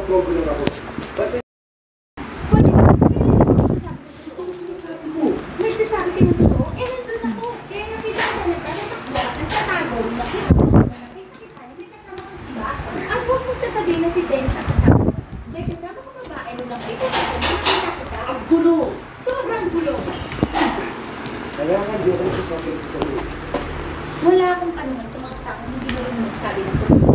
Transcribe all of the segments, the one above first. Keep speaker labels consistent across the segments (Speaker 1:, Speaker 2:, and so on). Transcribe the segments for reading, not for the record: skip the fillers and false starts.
Speaker 1: mapapaprobo lang ako. Ba't
Speaker 2: Pwede ba?
Speaker 1: ano sinasabi mo?
Speaker 2: Nagsasabi ka ng totoo? Eh, nandun ako. Kaya nakita ko nagtatakbo at nagtatago. Nakita ko may kasama kong iba. Ang huwag mong sasabihin na si Dennis ang kasama. May kasama kong babae nung nakita ko kita.
Speaker 1: Ang gulo!
Speaker 2: Sobrang gulo.
Speaker 1: Kaya nga di ako nagsasabi ng totoo.
Speaker 2: Wala akong panahon sa mga taong hindi marunong magsabi ng totoo.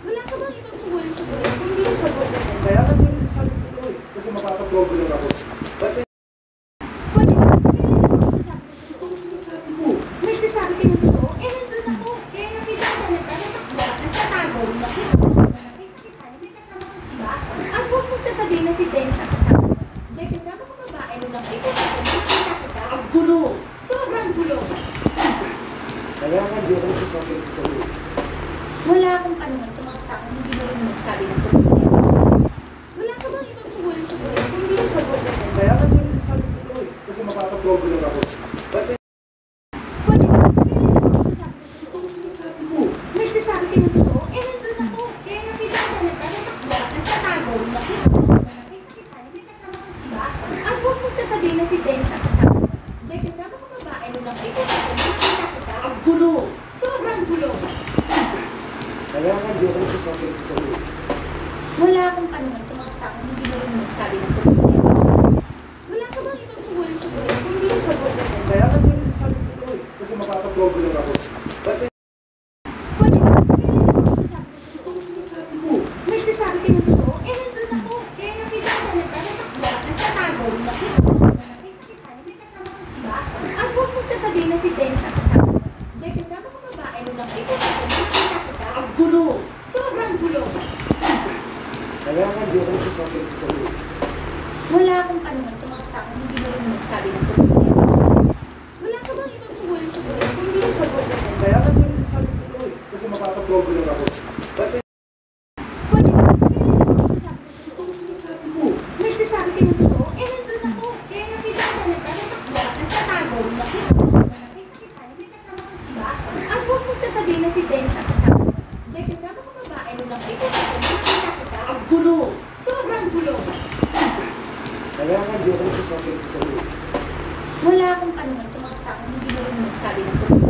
Speaker 2: Wala ka bang ibang tungkulin sa buhay kung hindi yung pag-overtime?
Speaker 1: Kaya nga di ako nagsasabi ng totoo eh. Kasi mapapaprobo lang ako. Ba't
Speaker 2: Pwede ba?
Speaker 1: ano sinasabi mo?
Speaker 2: Nagsasabi ka ng totoo? Eh, nandun ako. Kaya nakita ko nagtatakbo at nagtatago. Nakita ko may kasama kong iba. Ang huwag mong sasabihin na si Dennis ang kasama. May kasama kong babae nung nakita ko kita.
Speaker 1: Ang gulo!
Speaker 2: Sobrang gulo.
Speaker 1: Kaya nga di ako nagsasabi ng totoo.
Speaker 2: Wala akong panahon sa mga taong hindi marunong magsabi ng totoo. Wala ka bang ibang tungkulin sa buhay kung hindi yung pag-overtime?
Speaker 1: Kaya nga di ako nagsasabi ng totoo eh. Kasi mapapaprobo lang ako. Ba't
Speaker 2: Pwede ba?
Speaker 1: ano sinasabi mo?
Speaker 2: Nagsasabi ka ng totoo? Eh, nandun ako. Kaya nakita ko nagtatakbo at nagtatago. Nakita ko may kasama kong iba. Ang huwag mong sasabihin na si Dennis ang kasama. May kasama kong babae nung nakita ko kita.
Speaker 1: Ang gulo!
Speaker 2: Sobrang gulo.
Speaker 1: Kaya nga di ako nagsasabi ng totoo.
Speaker 2: Wala akong panahon sa mga taong hindi marunong magsabi ng totoo. Wala ka bang ibang tungkulin sa buhay kung hindi yung pag-overtime?
Speaker 1: Kaya nga di ako nagsasabi ng totoo eh. Kasi mapapaprobo lang ako. Ba't
Speaker 2: Pwede ba?
Speaker 1: ano sinasabi mo?
Speaker 2: Nagsasabi ka ng totoo? Eh, nandun ako. Kaya nakita ko nagtatakbo at nagtatago. Nakita ko may kasama kong iba. Ang huwag mong sasabihin na si Dennis ang kasama. May kasama kong babae nung nakita ko kita.
Speaker 1: Ang gulo!
Speaker 2: Sobrang gulo.
Speaker 1: Kaya nga di ako nagsasabi ng totoo.
Speaker 2: Wala akong panahon sa mga taong hindi marunong magsabi ng totoo. Wala ka bang ibang tungkulin sa buhay kung hindi yung pag-overtime?
Speaker 1: Kaya nga di ako nagsasabi ng totoo eh. Kasi mapapaprobo lang ako. Ba't
Speaker 2: Pwede ba?
Speaker 1: ano sinasabi mo?
Speaker 2: Nagsasabi ka ng totoo? Eh, nandun ako. Kaya nakita ko nagtatakbo at nagtatago. Nakita ko may kasama kong iba. Ang huwag mong sasabihin na si Dennis ang kasama. May kasama kong babae nung nakita ko kita.
Speaker 1: Ang gulo!
Speaker 2: Sobrang gulo.
Speaker 1: Kaya nga di ako nagsasabi ng totoo.
Speaker 2: Wala akong panahon sa mga taong hindi marunong magsabi ng totoo.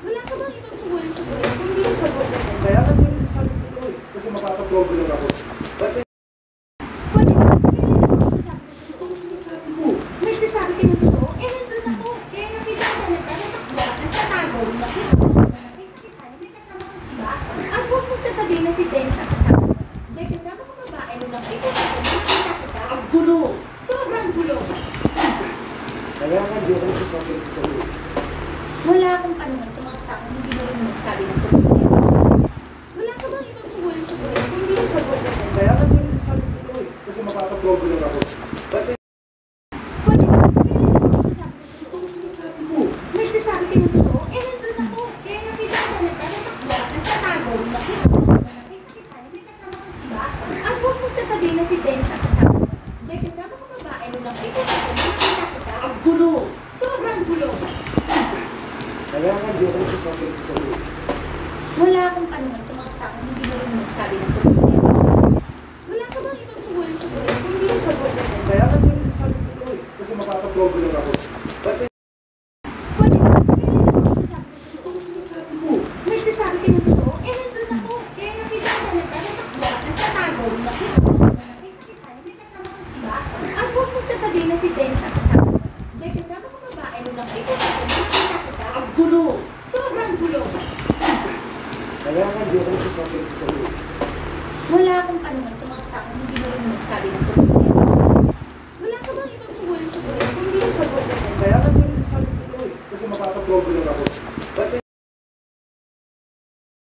Speaker 2: Wala ka bang ibang tungkulin sa buhay kung hindi yung pag-overtime?
Speaker 1: Kaya nga di ako nagsasabi ng totoo eh. Kasi mapapaprobo lang ako. Ba't
Speaker 2: Pwede ba?
Speaker 1: ano sinasabi mo?
Speaker 2: Nagsasabi ka ng totoo? Eh, nandun ako. Kaya nakita ko nagtatakbo at nagtatago. Nakita ko may kasama kong iba. Ang huwag mong sasabihin na si Dennis ang kasama. May kasama kong babae nung nakita ko kita.
Speaker 1: Ang gulo!
Speaker 2: Sobrang gulo.
Speaker 1: Kaya nga di ako nagsasabi ng totoo.
Speaker 2: Wala akong panahon sa mga taong hindi marunong magsabi ng totoo. Wala ka bang ibang tungkulin sa buhay kung hindi yung pag-overtime?
Speaker 1: Kaya nga di ako nagsasabi ng totoo eh. Kasi mapapaprobo lang ako. Ba't
Speaker 2: Pwede ba?
Speaker 1: ano sinasabi mo?
Speaker 2: Nagsasabi ka ng totoo? Eh, nandun ako. Kaya nakita ko nagtatakbo at nagtatago. Nakita ko may kasama kong iba. Ang huwag mong sasabihin na si Dennis ang kasama. May kasama kong babae nung nakita ko kita.
Speaker 1: Ang gulo!
Speaker 2: Sobrang gulo.
Speaker 1: Kaya nga di ako nagsasabi ng totoo.
Speaker 2: Wala akong panahon sa mga taong hindi marunong magsabi ng totoo. Wala ka bang ibang tungkulin sa buhay kung hindi yung pag-overtime?
Speaker 1: Kaya nga di ako nagsasabi ng totoo eh. Kasi mapapaprobo lang ako. Ba't
Speaker 2: Pwede ba?
Speaker 1: ano sinasabi mo?
Speaker 2: Nagsasabi ka ng totoo? Eh, nandun ako. Kaya nakita ko nagtatakbo at nagtatago. Nakita ko may kasama kong iba. Ang huwag mong sasabihin na si Dennis ang kasama. May kasama kong babae nung nakita ko kita.
Speaker 1: Ang gulo!
Speaker 2: Sobrang gulo.
Speaker 1: Kaya nga di ako nagsasabi ng totoo.
Speaker 2: Wala akong panahon sa mga taong hindi marunong magsabi ng totoo.